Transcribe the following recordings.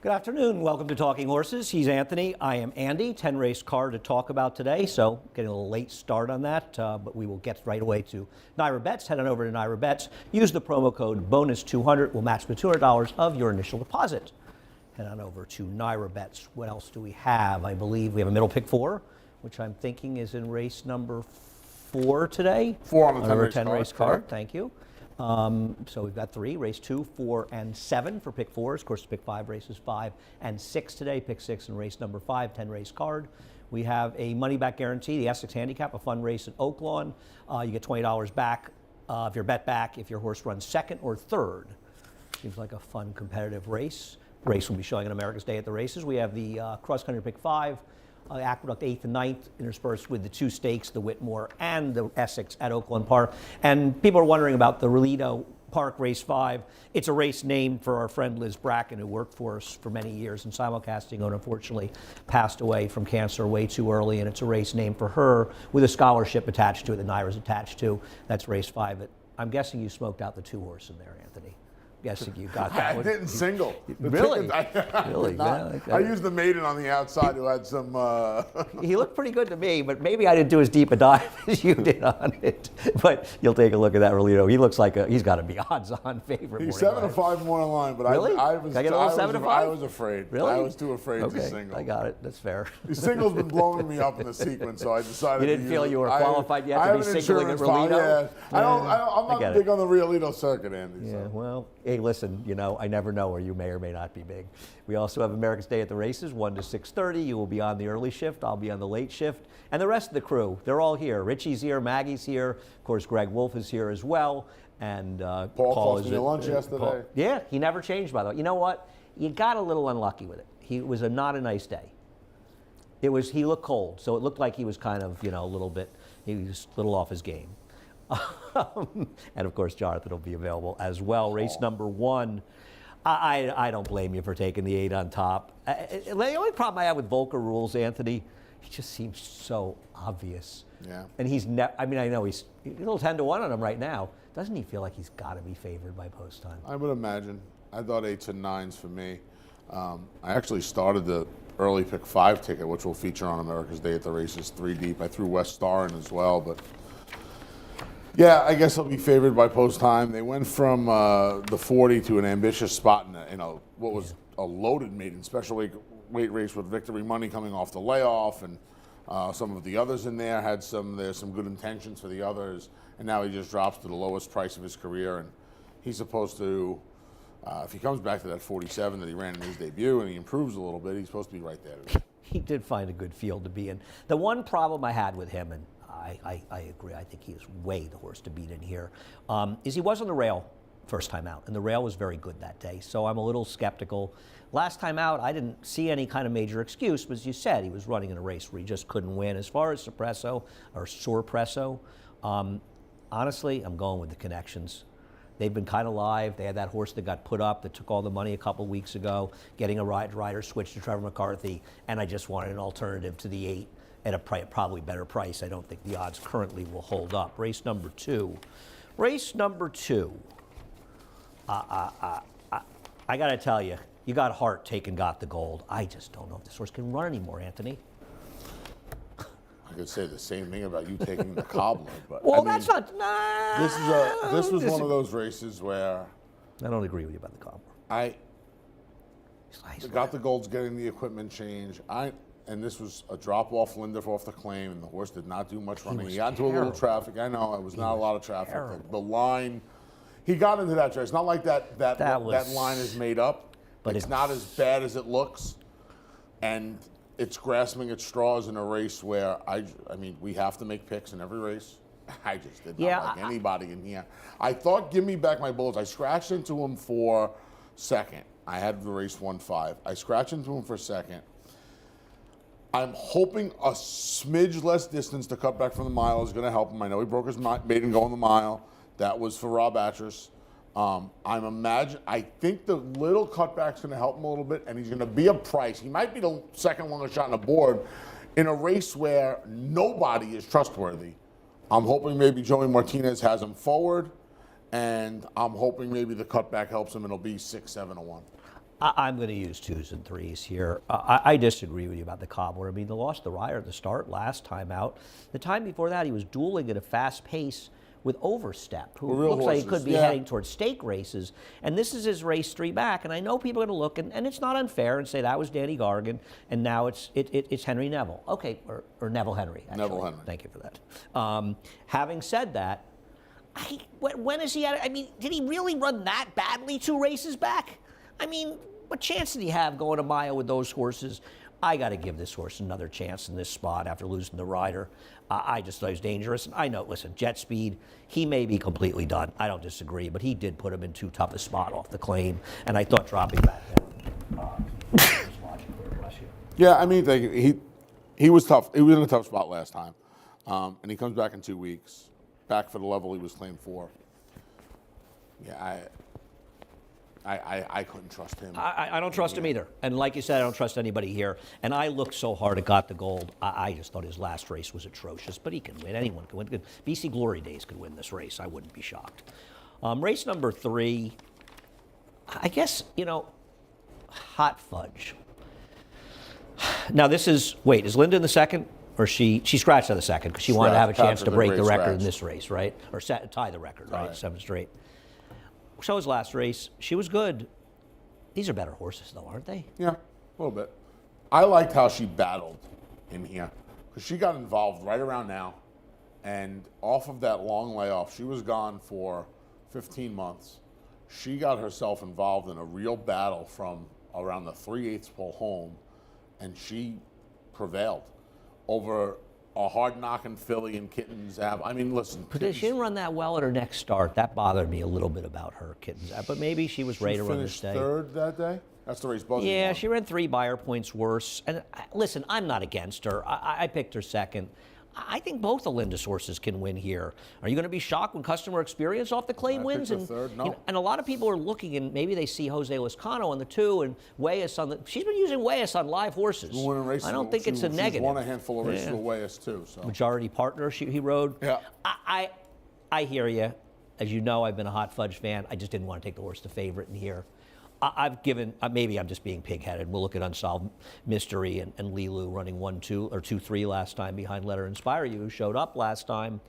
Good afternoon. Welcome to Talking Horses. He's Anthony. I am Andy. 10 race card to talk about today, so getting a little late start on that, but we will get right away to NYRA Bets. Head on over to NYRA Bets. Use the promo code BONUS200. We'll match the $200 of your initial deposit. Head on over to NYRA Bets. What else do we have? I believe we have a middle pick 4, which I'm thinking is in race number 4 today. 4 on the 10 race card. Thank you. So we've got 3, race 2, 4, and 7 for pick 4s. Of course, pick 5 races 5 and 6 today. Pick 6 in race number 5, 10 race card. We have a money back guarantee, the Essex Handicap, a fun race at Oaklawn. You get $20 back if your bet back if your horse runs second or third. Seems like a fun competitive race. Race will be showing on America's Day at the Races. We have the cross country pick 5. Aqueduct 8th and 9th, interspersed with the 2 stakes, the Whitmore and the Essex at Oaklawn Park. And people are wondering about the Relido Park Race 5. It's a race named for our friend Liz Bracken, who worked for us for many years in simulcasting and unfortunately passed away from cancer way too early. And it's a race named for her with a scholarship attached to it that NYRA's attached to. That's race 5. I'm guessing you smoked out the 2 horse in there, Anthony. Guessing you got that I one. didn't single. Really? Really? I used the maiden on the outside who had some... He looked pretty good to me, but maybe I didn't do as deep a dive as you did on it. But you'll take a look at that Relido. He looks like he's got to be odds-on favorite. He's 7-5 more in line, but really? I was, Can I get a little 7-5? I was afraid. Really? I was too afraid okay, to single. I got it. That's fair. The single's been blowing me up in the sequence, so I decided. You didn't feel you were qualified yet to be singling at Relido? Yeah. I'm not big on the Relido circuit, Andy. Yeah. So. Well, hey, listen. I never know where you may or may not be big. We also have America's Day at the Races, 1 to 6:30. You will be on the early shift. I'll be on the late shift. And the rest of the crew, they're all here. Richie's here. Maggie's here. Of course, Greg Wolf is here as well. And Paul cost me lunch yesterday. Yeah, he never changed, by the way. You know what? You got a little unlucky with it. It was not a nice day. He looked cold, so it looked like he was kind of, a little bit, he was a little off his game. And of course, Jonathan will be available as well. Race number 1. I don't blame you for taking the 8 on top. The only problem I have with Volcker Rules, Anthony, he just seems so obvious. Yeah. And he's I know he's a little 10-1 on him right now. Doesn't he feel like he's got to be favored by post time? I would imagine. I thought 8s and 9s for me. I actually started the early pick 5 ticket, which will feature on America's Day at the Races 3 deep. I threw West Star in as well, but yeah, I guess he'll be favored by post time. They went from the 40 to an ambitious spot in what was a loaded maiden special weight race with Victory Money coming off the layoff, and some of the others in there there's some good intentions for the others, and now he just drops to the lowest price of his career, and he's supposed to, if he comes back to that 47 that he ran in his debut and he improves a little bit, he's supposed to be right there. He did find a good field to be in. The one problem I had with him, and I agree, I think he is way the horse to beat in here, is he was on the rail first time out, and the rail was very good that day, so I'm a little skeptical. Last time out, I didn't see any kind of major excuse, but as you said, he was running in a race where he just couldn't win. As far as Sorpresso, honestly, I'm going with the connections. They've been kind of live. They had that horse that got put up that took all the money a couple weeks ago, getting a rider switch to Trevor McCarthy, and I just wanted an alternative to the 8 at a probably better price. I don't think the odds currently will hold up. Race number 2. I got to tell you, you got Hart taking Got the Gold. I just don't know if this horse can run anymore, Anthony. I could say the same thing about you taking the Cobbler, but well, that's not. Nah, this was one of those races where I don't agree with you about the Cobbler. Got the Gold's getting the equipment change. And this was a drop-off Lindorf off the claim, and the horse did not do much running. He got into a little traffic. I know, it was not a lot of traffic. The line, he got into that track. It's not like that line is made up, but it's not as bad as it looks. And it's grasping at straws in a race where, we have to make picks in every race. I just did not like anybody in here. I thought, give me back my bullets. I scratched into him for second. I had the race 1-5. I scratched into him for second. I'm hoping a smidge less distance to cut back from the mile is going to help him. I know he broke his maiden going the mile. That was for Rob Atras. I think the little cutback's going to help him a little bit, and he's going to be a price. He might be the second longest shot on the board in a race where nobody is trustworthy. I'm hoping maybe Joey Martinez has him forward, and I'm hoping maybe the cutback helps him, and it'll be 6-7-1. I'm going to use 2s and 3s here. I disagree with you about the cobbler. I mean, they lost the Ryer at the start last time out. The time before that, he was dueling at a fast pace with Overstep, who looks like he could be heading towards stake races. And this is his race 3 back. And I know people are going to look, and it's not unfair, and say that was Danny Gargan, and now it's Henry Neville. Okay, or Neville Henry, actually. Neville Henry. Thank you for that. Having said that, when is he at? I mean, did he really run that badly 2 races back? I mean, what chance did he have going a mile with those horses? I got to give this horse another chance in this spot after losing the rider. I just thought he was dangerous. And I know, listen, Jet Speed, he may be completely done. I don't disagree, but he did put him in too tough a spot off the claim. And I thought dropping back down. Yeah, I mean, he was tough. He was in a tough spot last time. And he comes back in 2 weeks, back for the level he was claimed for. Yeah, I couldn't trust him. I don't trust him either. And like you said, I don't trust anybody here. And I looked so hard at Got the Gold. I just thought his last race was atrocious. But he can win. Anyone can win. BC Glory Days could win this race. I wouldn't be shocked. Race number 3, I guess, Hot Fudge. Now this is, is Linda in the second? Or she scratched on the second because she wanted to have a chance to break the record in this race, right? Or tie the record, right? 7 straight. So his last race, she was good. These are better horses, though, aren't they? Yeah, a little bit. I liked how she battled in here because she got involved right around now, and off of that long layoff, she was gone for 15 months. She got herself involved in a real battle from around the 3/8 pole home, and she prevailed over a hard-knocking filly and Kittens. I mean, listen. She didn't run that well at her next start. That bothered me a little bit about her, Kittens. But maybe she was ready to run this day. She finished 3rd that day? That's the race Buzzy Yeah, won. she ran 3 Beyer points worse. And listen, I'm not against her. I picked her second. I think both of Linda's horses can win here. Are you going to be shocked when Customer Experience off the claim wins? And third. No. And a lot of people are looking, and maybe they see Jose Lezcano on the 2 and Weas on the. She's been using Weas on live horses. Races, I don't think it's a negative. She's won a handful of races with Weas too. So. Majority partner he rode. Yeah. I hear you. As you know, I've been a Hot Fudge fan. I just didn't want to take the horse to favorite in here. I've given, maybe I'm just being pig-headed. We'll look at Unsolved Mystery and Lilu running 1-2 or 2-3 last time behind Let Her Inspire You, who showed up last time.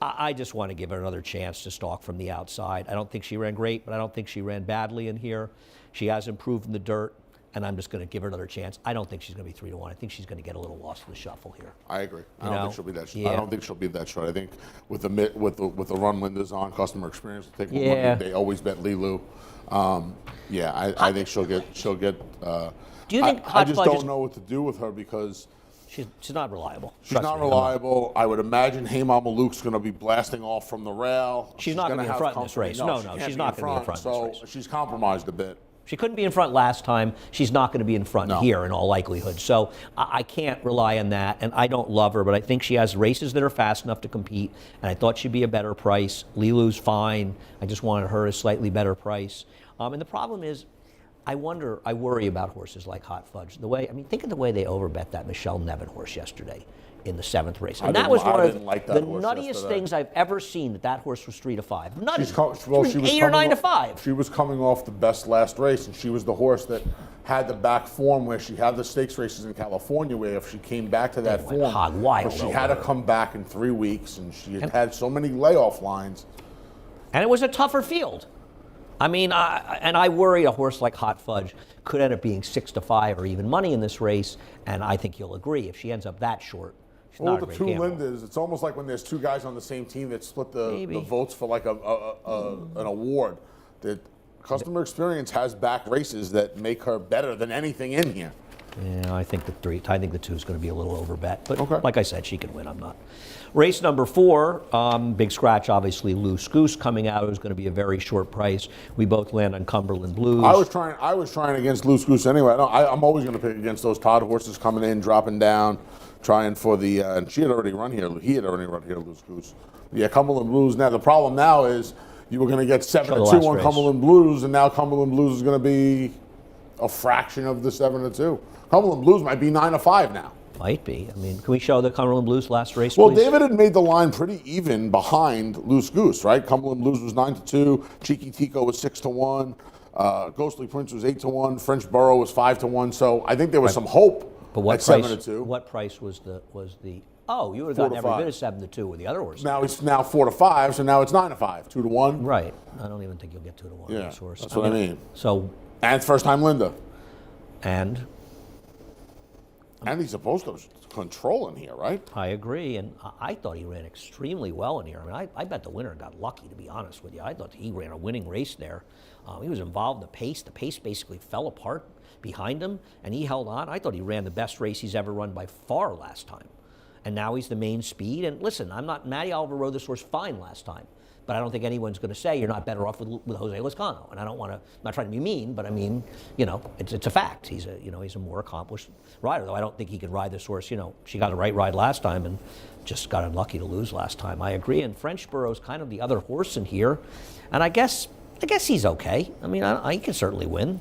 I just want to give her another chance to stalk from the outside. I don't think she ran great, but I don't think she ran badly in here. She has improved in the dirt, and I'm just going to give her another chance. I don't think she's going to be 3-1. I think she's going to get a little lost in the shuffle here. I agree. I don't think she'll be that short. I don't think she'll be that short. I think with the run Linda's on, Customer Experience will take more money. They always bet Lilu. I think she'll get. Do you think I just don't know what to do with her because she's not reliable. She's not reliable. I would imagine Hey Mama Luke's going to be blasting off from the rail. She's not going to be in front in this race. No, she's not going to be in front in this race. So she's compromised a bit. She couldn't be in front last time. She's not going to be in front here in all likelihood. So I can't rely on that, and I don't love her, but I think she has races that are fast enough to compete, and I thought she'd be a better price. Lilu's fine. I just wanted her a slightly better price. And the problem is, I worry about horses like Hot Fudge. Think of the way they overbet that Michelle Nevin horse yesterday in the 7th race. And that was one of the nuttiest things I've ever seen, that horse was 3-5. Nutty. She was 8 or 9-5. She was coming off the best last race, and she was the horse that had the back form where she had the stakes races in California, where if she came back to that form, hog wild, but she had to come back in 3 weeks, and she had so many layoff lines. And it was a tougher field. I worry a horse like Hot Fudge could end up being 6-5 or even money in this race, and I think you'll agree if she ends up that short. Well, the 2 Lindas, it's almost like when there's 2 guys on the same team that split the votes for like an award. That Customer Experience has back races that make her better than anything in here. Yeah, I think the 2 is going to be a little overbet, but like I said, she can win. I'm not. Race number 4, big scratch, obviously. Loose Goose coming out. It was going to be a very short price. We both land on Cumberland Blues. I was trying against Loose Goose anyway. I'm always going to pick against those Todd horses coming in, dropping down, trying for the. And she had already run here. He had already run here, Loose Goose. Yeah, Cumberland Blues. Now the problem now is you were going to get 7-2 on Cumberland Blues, and now Cumberland Blues is going to be a fraction of the 7-2. Cumberland Blues might be 9-5 now. Might be. Can we show the Cumberland Blues last race, Well, please? David had made the line pretty even behind Loose Goose, right? Cumberland Blues was 9-2. Cheeky Tico was 6-1. Ghostly Prince was 8-1. French Borough was 5-1. So I think there was some hope But what at price? 7-2. What price was the? Oh, you would have gotten every bit of 7-2 with the other horse. Now it's 4-5, so now it's 9-5, 2-1. Right. I don't even think you'll get 2-1 Yeah, this horse. that's what I mean. So, And it's first time Linda. and And he's supposed to control in here, right? I agree, and I thought he ran extremely well in here. I mean, I bet the winner got lucky, to be honest with you. I thought he ran a winning race there. He was involved in the pace. The pace basically fell apart behind him, and he held on. I thought he ran the best race he's ever run by far last time. And now he's the main speed. And listen, Matty Oliver rode this horse fine last time, but I don't think anyone's going to say you're not better off with Jose Lezcano. And I don't want to, I'm not trying to be mean, but I mean, it's a fact. He's a more accomplished rider, though I don't think he could ride this horse. She got a right ride last time and just got unlucky to lose last time. I agree. And French Borough's kind of the other horse in here, and I guess he's okay. I mean, he can certainly win.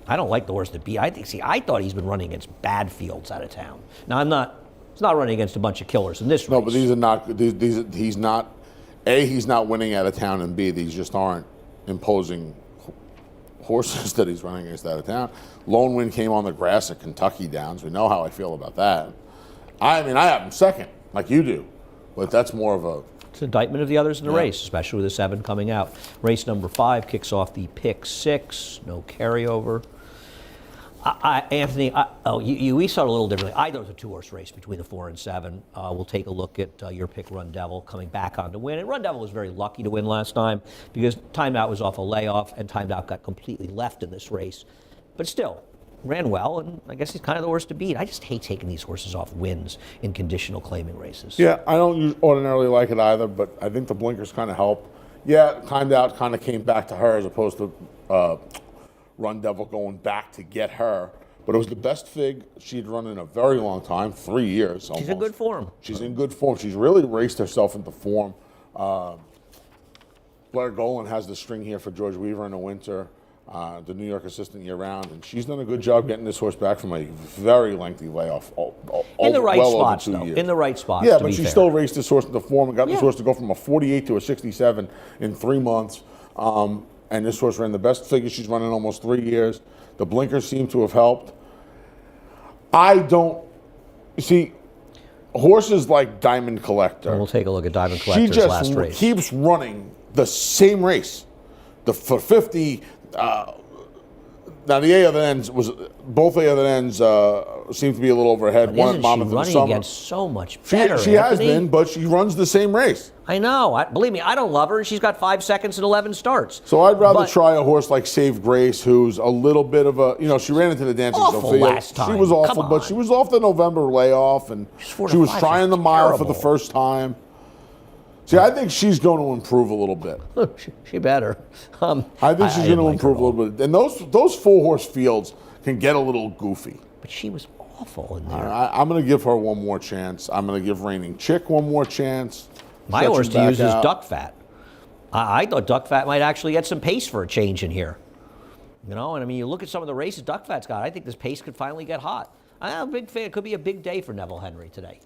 I don't like the horse that beat. I thought he's been running against bad fields out of town. Now He's not running against a bunch of killers in this race. No, but these are not. He's not. A, he's not winning out of town, and B, these just aren't imposing horses that he's running against out of town. Lone Wind came on the grass at Kentucky Downs. We know how I feel about that. I mean, I have him second, like you do, but that's more of a. It's an indictment of the others in the race, especially with the 7 coming out. Race number 5 kicks off the pick 6, no carryover. Anthony, we saw it a little differently. I thought it was a 2-horse race between the 4 and 7. We'll take a look at your pick, Run Devil, coming back on to win. And Run Devil was very lucky to win last time because Timed Out was off a layoff, and Timed Out got completely left in this race. But still, ran well, and I guess he's kind of the horse to beat. I just hate taking these horses off wins in conditional claiming races. Yeah, I don't ordinarily like it either, but I think the blinkers kind of help. Yeah, Timed Out kind of came back to her as opposed to Run Devil going back to get her. But it was the best fig she'd run in a very long time, 3 years almost. She's in good form. She's in good form. She's really raced herself into form. Blair Golan has the string here for George Weaver in the winter, the New York assistant year-round, and she's done a good job getting this horse back from a very lengthy layoff. In the right well spots, over 2 though. years. In the right spots, Yeah, to but be she fair. still raced this horse into form and got this horse to go from a 48 to a 67 in 3 months. And this horse ran the best figure she's run in almost 3 years. The blinkers seem to have helped. Horses like Diamond Collector. And we'll take a look at Diamond Collector's She last just race. keeps running the same race. For 50, now the A other ends both A other ends seem to be a little overhead. But One isn't at she Monmouth in the running summer. against so much better, She has Anthony? been, but she runs the same race. I know. Believe me, I don't love her, and she's got 5 seconds and 11 starts. So I'd rather But- try a horse like Save Grace, who's a little bit of a, she ran into the Dancing Awful Sophia. last time. She was awful, Come but on. she was off the November layoff, and 4 to she was 5 trying is the mile for the terrible. first time. See, I think she's going to improve a little bit. She better. I think she's going to improve a little bit. And those 4-horse fields can get a little goofy. But she was awful in there. I'm going to give her one more chance. I'm going to give Reigning Chick one more chance. My Stretch horse him to back use is out. Duck Fat. I thought Duck Fat might actually get some pace for a change in here. And I mean, you look at some of the races Duck Fat's got. I think this pace could finally get hot. I'm a big fan. It could be a big day for Neville Henry today.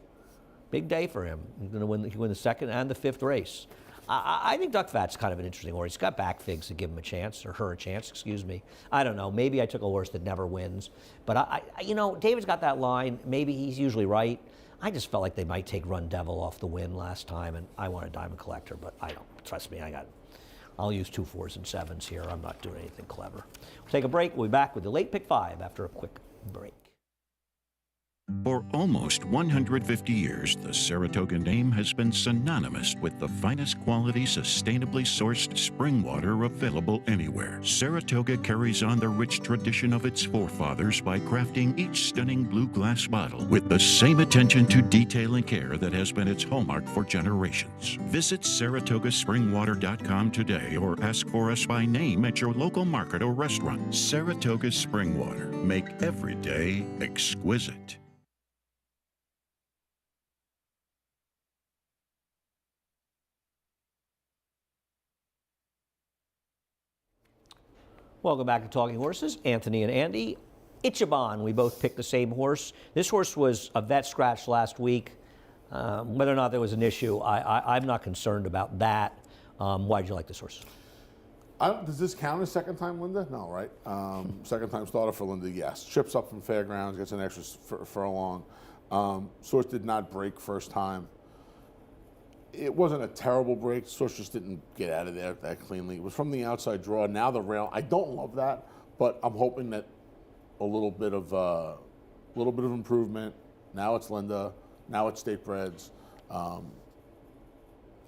Big day for him. He's going to win the 2nd and the 5th race. I think Duck Fat's kind of an interesting horse. He's got back figs to give him a chance, or her a chance, excuse me. I don't know. Maybe I took a horse that never wins. But, David's got that line. Maybe he's usually right. I just felt like they might take Run Devil off the win last time, and I want a Diamond Collector, but I don't. Trust me, I'll use 2 4s and 7s here. I'm not doing anything clever. We'll take a break. We'll be back with the late pick 5 after a quick break. For almost 150 years, the Saratoga name has been synonymous with the finest quality, sustainably sourced spring water available anywhere. Saratoga carries on the rich tradition of its forefathers by crafting each stunning blue glass bottle with the same attention to detail and care that has been its hallmark for generations. Visit SaratogaSpringwater.com today or ask for us by name at your local market or restaurant. Saratoga Spring Water. Make every day exquisite. Welcome back to Talking Horses. Anthony and Andy. Ichiban, we both picked the same horse. This horse was a vet scratch last week. Whether or not there was an issue, I'm not concerned about that. Why did you like this horse? Does this count as second time Linda? No, right? Second time starter for Linda, yes. Trips up from Fairgrounds, gets an extra furlong. Source did not break first time. It wasn't a terrible break. Source just didn't get out of there that cleanly. It was from the outside draw. Now the rail. I don't love that, but I'm hoping that a little bit of improvement. Now it's Linda. Now it's State Breds.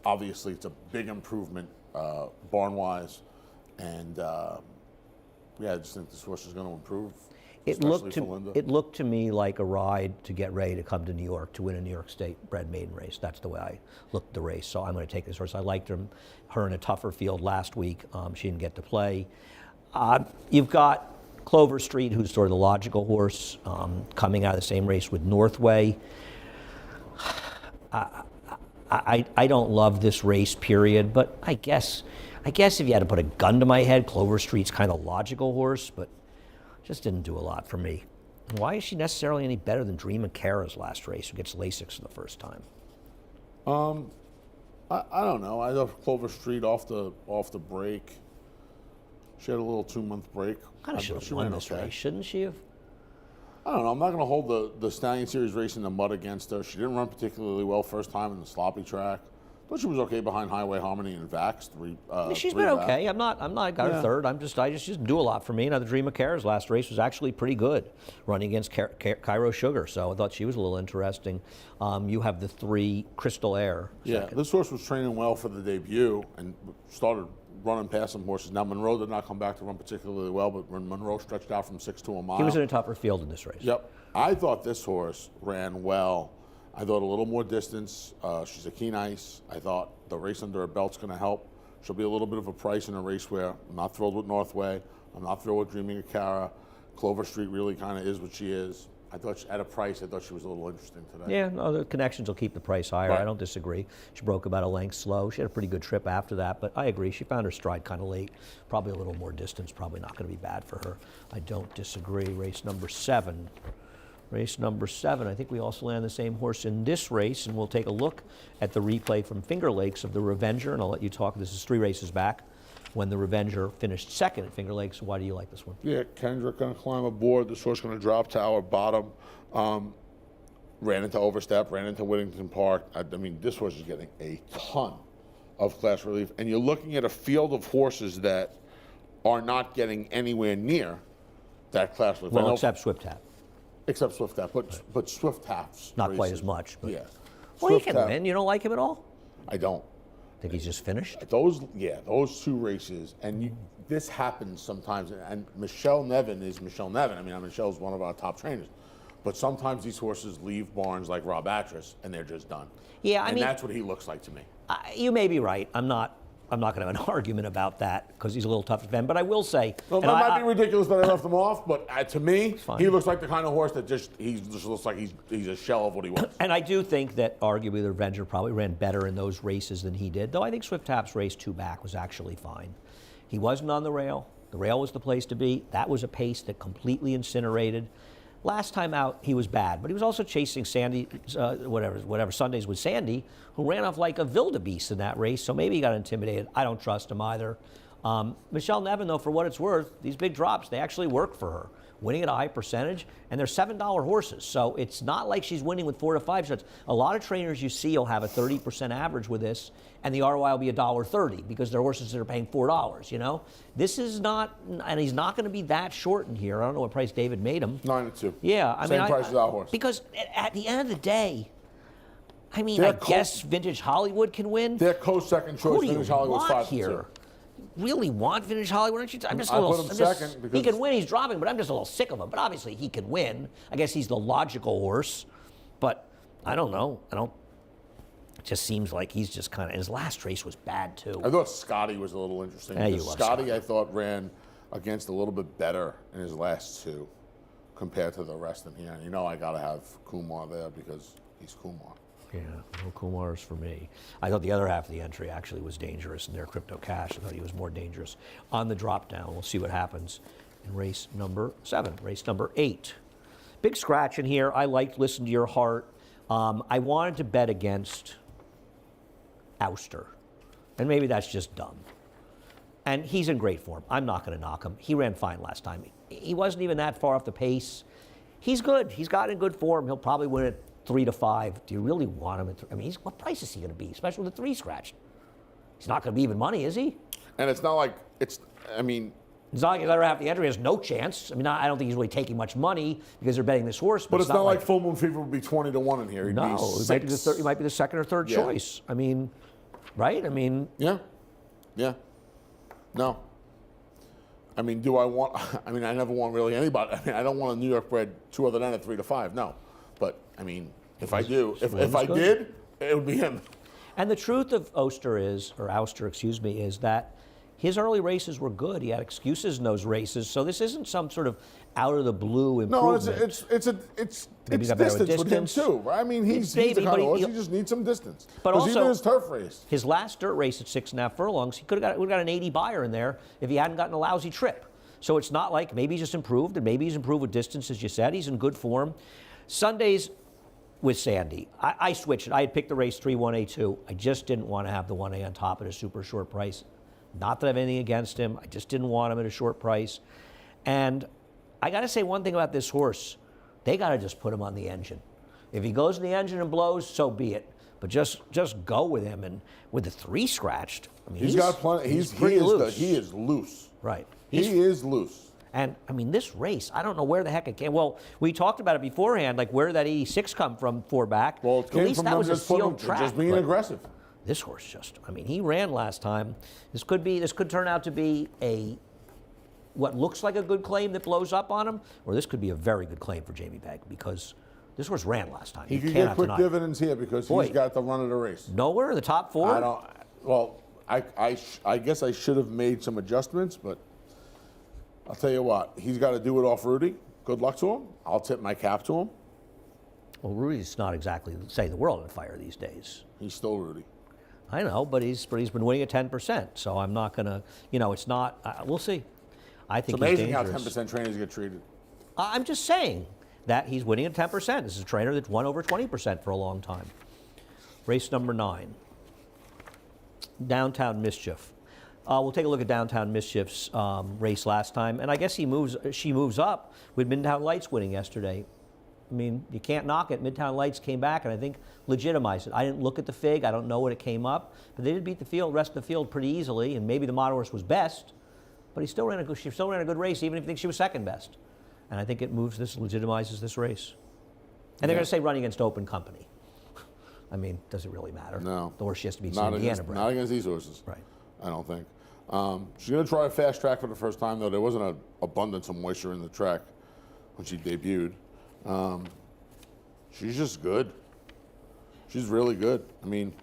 Obviously, it's a big improvement barn-wise. And I just think this horse is going to improve. It looked to me like a ride to get ready to come to New York to win a New York State bred maiden race. That's the way I looked at the race. So I'm going to take this horse. I liked her in a tougher field last week. She didn't get to play. You've got Clover Street, who's sort of the logical horse, coming out of the same race with Northway. I don't love this race, period. But I guess if you had to put a gun to my head, Clover Street's kind of logical horse, but just didn't do a lot for me. Why is she necessarily any better than Dream of Kara's last race, who gets Lasix for the first time? I don't know. I thought Clover Street off the break. She had a little 2-month break. Kind of should have won this race, shouldn't she have? I don't know. I'm not going to hold the Stallion Series race in the mud against her. She didn't run particularly well first time in the sloppy track. Thought she was okay behind Highway Harmony and Vax. She's been okay. I'm not got her third. I just didn't do a lot for me. Now the Dream of Kara's last race was actually pretty good, running against Cairo Sugar. So I thought she was a little interesting. You have the 3 Crystal Air. Yeah, this horse was training well for the debut and started running past some horses. Now Monroe did not come back to run particularly well, but when Monroe stretched out from 6 to a mile. He was in a tougher field in this race. Yep. I thought this horse ran well. I thought a little more distance. She's a keen ice. I thought the race under her belt's going to help. She'll be a little bit of a price in a race where I'm not thrilled with Northway. I'm not thrilled with Dreaming of Kara. Clover Street really kind of is what she is. I thought at a price, I thought she was a little interesting today. Yeah, no, the connections will keep the price higher. Right. I don't disagree. She broke about a length slow. She had a pretty good trip after that, but I agree. She found her stride kind of late. Probably a little more distance, probably not going to be bad for her. I don't disagree. Race number 7. Race number 7, I think we also land the same horse in this race, and we'll take a look at the replay from Finger Lakes of the Revenger, and I'll let you talk. This is 3 races back when the Revenger finished second at Finger Lakes. Why do you like this one? Yeah, Kendrick going to climb aboard. This horse going to drop to our bottom. Ran into Overstep, ran into Whittington Park. I mean, this horse is getting a ton of class relief, and you're looking at a field of horses that are not getting anywhere near that class relief. Well, except Swift Tap. Except Swift Tap, but Swift Tap's not races, quite as much. But. Yeah. Well, he can win. You don't like him at all? I don't. Think he's just finished? Those 2 races, and this happens sometimes. And Michelle Nevin is Michelle Nevin. I mean, Michelle's one of our top trainers. But sometimes these horses leave barns like Rob Actress, and they're just done. Yeah, I mean, that's what he looks like to me. You may be right. I'm not going to have an argument about that because he's a little tough to defend. But I will say, well, that might be ridiculous that I left him off. But to me, he looks like the kind of horse that just looks like he's a shell of what he was. And I do think that arguably the Revenger probably ran better in those races than he did. Though I think Swift Tap's race 2 back was actually fine. He wasn't on the rail. The rail was the place to be. That was a pace that completely incinerated. Last time out, he was bad, but he was also chasing Sandy, whatever Sundays with Sandy, who ran off like a wildebeest in that race, so maybe he got intimidated. I don't trust him either. Michelle Nevin, though, for what it's worth, these big drops, they actually work for her. Winning at a high percentage, and they're $7 horses, so it's not like she's winning with 4 to 5 shots. A lot of trainers you see will have a 30% average with this, and the ROI will be $1.30 because they're horses that are paying $4. You know, this is not, and he's not going to be that short in here. I don't know what price David made him. 9-2. Yeah, I Same mean, price as our horse. Because at the end of the day, I mean, I guess Vintage Hollywood can win. Their co-second choice, Vintage Hollywood's 5-2. Really want Vintage Hollywood? I'm just a little. He can win. He's dropping, but I'm just a little sick of him. But obviously, he can win. I guess he's the logical horse, but I don't know. It just seems like he's just kind of. His last race was bad too. I thought Scotty was a little interesting. Yeah, Scotty, I thought, ran against a little bit better in his last 2 compared to the rest in here. And you know, I got to have Kumar there because he's Kumar. Yeah, no Kumar's for me. I thought the other half of the entry actually was dangerous in their Crypto Cash. I thought he was more dangerous on the drop down. We'll see what happens in race number 7. Race number 8. Big scratch in here. I liked Listen to Your Heart. I wanted to bet against Ouster. And maybe that's just dumb. And he's in great form. I'm not going to knock him. He ran fine last time. He wasn't even that far off the pace. He's good. He's got in good form. He'll probably win at 3 to 5. Do you really want him at 3? I mean, what price is he going to be, especially with a 3 scratched? He's not going to be even money, is he? And it's not like it's Zog is have the entry, has no chance. I mean, I don't think he's really taking much money because they're betting this horse. But it's not like Full Moon Fever would be 20 to 1 in here. He'd no, be he might be the second or third choice. I mean, right? I mean, yeah. No. I mean, do I want? I mean, I never want really anybody. I mean, I don't want a New York bred 2 other than at 3 to 5. No. But I mean, if I do, if I did, it would be him. And the truth of Ouster, is that his early races were good. He had excuses in those races, so this isn't some sort of out of the blue improvement. No, it's distance with him too. I mean, he's a kind of horse. He just needs some distance. But also, even his turf race, his last dirt race at 6.5 furlongs, he would have got an 80 buyer in there if he hadn't gotten a lousy trip. So it's not like maybe he's just improved, and maybe he's improved with distance, as you said. He's in good form. Sundays with Sandy, I switched it. I had picked the race 3-1A2. I just didn't want to have the 1A on top at a super short price. Not that I have anything against him. I just didn't want him at a short price. And I got to say one thing about this horse. They got to just put him on the engine. If he goes in the engine and blows, so be it. But just go with him. And with the 3 scratched, I mean, he's got plenty. He's pretty loose. He is loose. Right. He is loose. And, I mean, this race, I don't know where the heck it came. Well, we talked about it beforehand, like where did that 86 come from 4 back? Well, it came At least from that was a just sealed track. Just being aggressive. This horse just, I mean, he ran last time. This could turn out to be what looks like a good claim that blows up on him, or this could be a very good claim for Jamie Begg because this horse ran last time. He could get quick dividends here because he's got the run of the race. Nowhere in the top 4? I guess I should have made some adjustments, but I'll tell you what, he's got to do it off Rudy. Good luck to him. I'll tip my cap to him. Well, Rudy's not exactly setting the world on fire these days. He's still Rudy. I know, but he's been winning at 10%, so I'm not going to, it's not, we'll see. I think it's amazing he's dangerous. how 10% trainers get treated. I'm just saying that he's winning at 10%. This is a trainer that's won over 20% for a long time. Race number 9, Downtown Mischief. We'll take a look at Downtown Mischief's race last time, and I guess she moves up with Midtown Lights winning yesterday. I mean, you can't knock it. Midtown Lights came back and I think legitimized it. I didn't look at the fig. I don't know what it came up, but they did beat the rest of the field pretty easily, and maybe the model horse was best, but she still ran a good race, even if you think she was second best. And I think it legitimizes this race. And they're going to say running against Open Company. I mean, does it really matter? No. The horse she has to beat not Indiana against, not against these horses. Right. I don't think. She's going to try a fast track for the first time, though. There wasn't an abundance of moisture in the track when she debuted. She's just good. She's really good. I mean,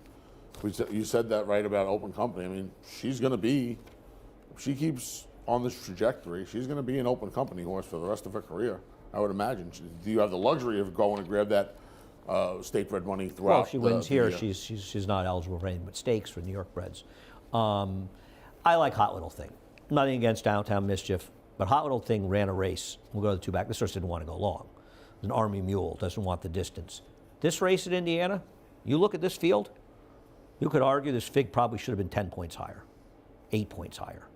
you said that right about Open Company. I mean, she's going to be, if she keeps on this trajectory, she's going to be an Open Company horse for the rest of her career, I would imagine. Do you have the luxury of going and grab that state-bred money throughout? Well, if she wins here, she's not eligible for anything but stakes for New York breds. I like Hot Little Thing. Nothing against Downtown Mischief, but Hot Little Thing ran a race. We'll go to the 2 back. This horse didn't want to go long. An Army Mule, doesn't want the distance. This race at Indiana, you look at this field, you could argue this fig probably should have been 10 points higher, 8 points higher.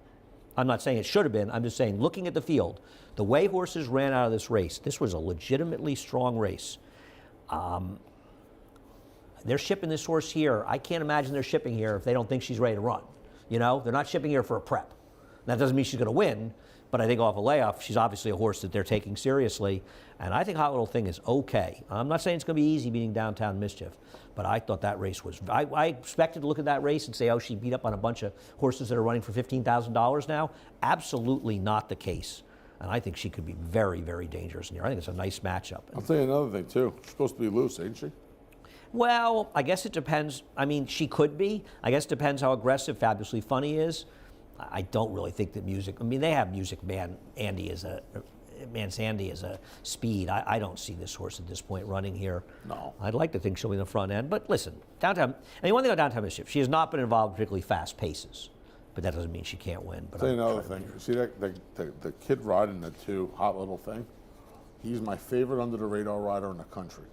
I'm not saying it should have been, I'm just saying looking at the field, the way horses ran out of this race, this was a legitimately strong race. They're shipping this horse here. I can't imagine they're shipping here if they don't think she's ready to run. They're not shipping here for a prep. That doesn't mean she's going to win, but I think off a layoff, she's obviously a horse that they're taking seriously. And I think Hot Little Thing is okay. I'm not saying it's going to be easy beating Downtown Mischief, but I thought that race was, I expected to look at that race and say, oh, she beat up on a bunch of horses that are running for $15,000 now. Absolutely not the case. And I think she could be very, very dangerous in here. I think it's a nice matchup. I'll tell you another thing, too. She's supposed to be loose, ain't she? Well, I guess it depends. I mean, she could be. I guess it depends how aggressive Fabulously Funny is. I don't really think that they have Music Man Sandy as a speed. I don't see this horse at this point running here. No. I'd like to think she'll be in the front end. But listen, Downtown, one thing about Downtown Mischief, she has not been involved in particularly fast paces. But that doesn't mean she can't win. But I'll tell you another thing. See that the kid riding the 2, Hot Little Thing? He's my favorite under-the-radar rider in the country.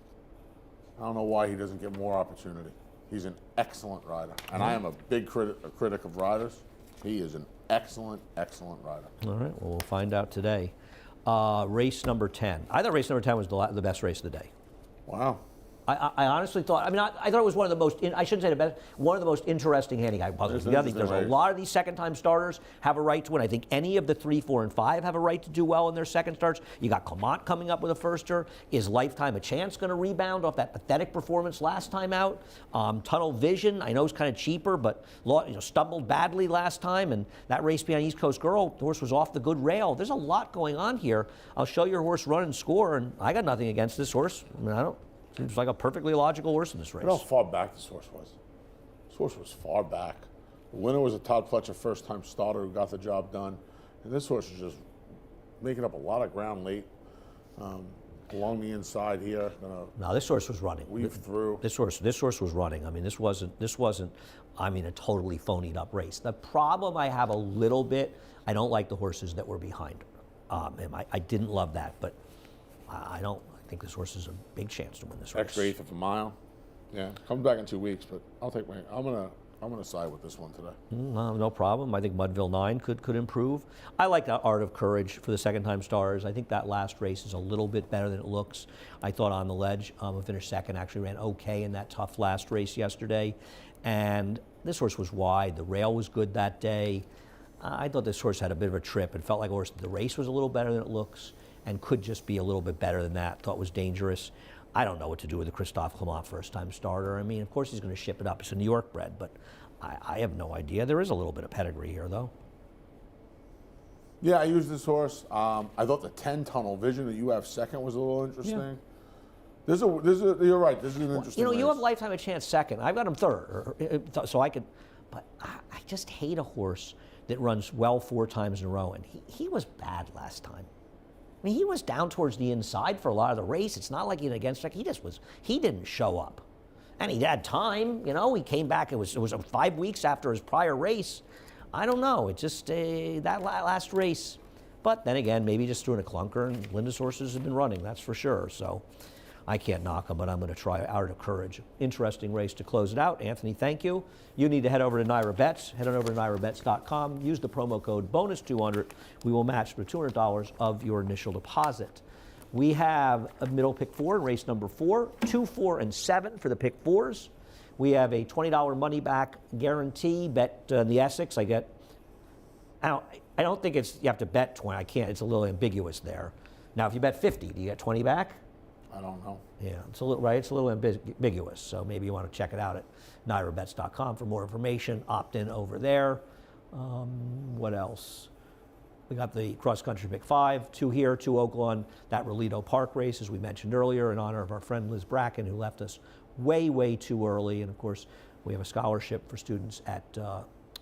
I don't know why he doesn't get more opportunity. He's an excellent rider. And I am a big critic of riders. He is an excellent, excellent rider. All right, well, we'll find out today. Race number 10. I thought race number 10 was the best race of the day. Wow. I honestly thought, I thought it was one of the most, I shouldn't say the best, one of the most interesting handicap puzzles. I think there's a lot of these second-time starters have a right to win. I think any of the 3, 4, and 5 have a right to do well in their second starts. You got Clement coming up with a firster. Is Lifetime a Chance going to rebound off that pathetic performance last time out? Tunnel Vision, I know it's kind of cheaper, but stumbled badly last time, and that race behind East Coast Girl, the horse was off the good rail. There's a lot going on here. I'll show your horse run and score, and I got nothing against this horse. Seems like a perfectly logical horse in this race. You know how far back this horse was? This horse was far back. The winner was a Todd Pletcher first-time starter who got the job done. And this horse is just making up a lot of ground late. Along the inside here. No, this horse was running. Weave through. This horse was running. This wasn't a totally phonied up race. The problem I have a little bit, I don't like the horses that were behind him. I didn't love that, but I think this horse has a big chance to win this race. Extra eighth of a mile. Yeah, comes back in 2 weeks, but I'm gonna side with this one today. No problem. I think Mudville 9 could improve. I like that Art of Courage for the second-time stars. I think that last race is a little bit better than it looks. I thought On the Ledge, who finished second, actually ran okay in that tough last race yesterday. And this horse was wide. The rail was good that day. I thought this horse had a bit of a trip. It felt like the race was a little better than it looks, and could just be a little bit better than that. Thought was dangerous. I don't know what to do with the Christophe Clement first-time starter. Of course he's going to ship it up. It's a New York bred, but I have no idea. There is a little bit of pedigree here, though. Yeah, I used this horse. I thought the 10 Tunnel Vision that you have second was a little interesting. Yeah. You're right. This is an interesting race. You have Lifetime a Chance second. I've got him third, so I could. But I just hate a horse that runs well 4 times in a row, and he was bad last time. He was down towards the inside for a lot of the race. It's not like he he didn't show up. And he had time, he came back, it was 5 weeks after his prior race. I don't know, it just, that last race. But then again, maybe just threw in a clunker, and Linda's horses have been running, that's for sure. So I can't knock him, but I'm going to try Art of Courage. Interesting race to close it out. Anthony, thank you. You need to head over to Naira Bets. Head on over to nairabets.com. Use the promo code BONUS200. We will match for $200 of your initial deposit. We have a middle pick 4 in race number 4, 2, 4, and 7 for the pick 4s. We have a $20 money back guarantee. Bet the Essex. I don't think you have to bet 20. I can't. It's a little ambiguous there. Now, if you bet 50, do you get 20 back? I don't know. Yeah, it's a little ambiguous, so maybe you want to check it out at nairabets.com for more information. Opt in over there. What else? We got the cross-country pick 5, 2 here, 2 Oaklawn, that Rolito Park race, as we mentioned earlier, in honor of our friend Liz Bracken, who left us way, way too early. And of course, we have a scholarship for students at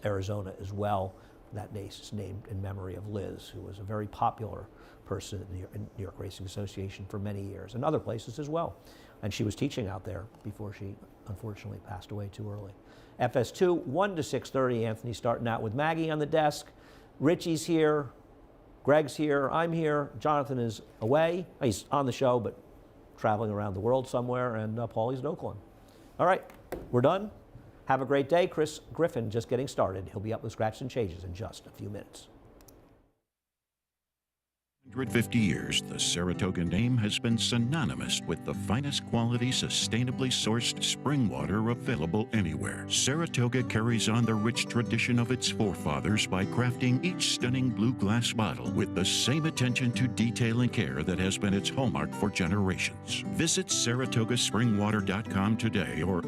Arizona as well. That race is named in memory of Liz, who was a very popular person in the New York Racing Association for many years, and other places as well. And she was teaching out there before she unfortunately passed away too early. FS2, 1 to 6:30. Anthony starting out with Maggie on the desk. Richie's here. Greg's here. I'm here. Jonathan is away. He's on the show, but traveling around the world somewhere. And Paulie's at Oaklawn. All right, we're done. Have a great day. Chris Griffin just getting started. He'll be up with Scratches and Changes in just a few minutes. 150 years, the Saratoga name has been synonymous with the finest quality, sustainably sourced spring water available anywhere. Saratoga carries on the rich tradition of its forefathers by crafting each stunning blue glass bottle with the same attention to detail and care that has been its hallmark for generations. Visit SaratogaSpringwater.com today or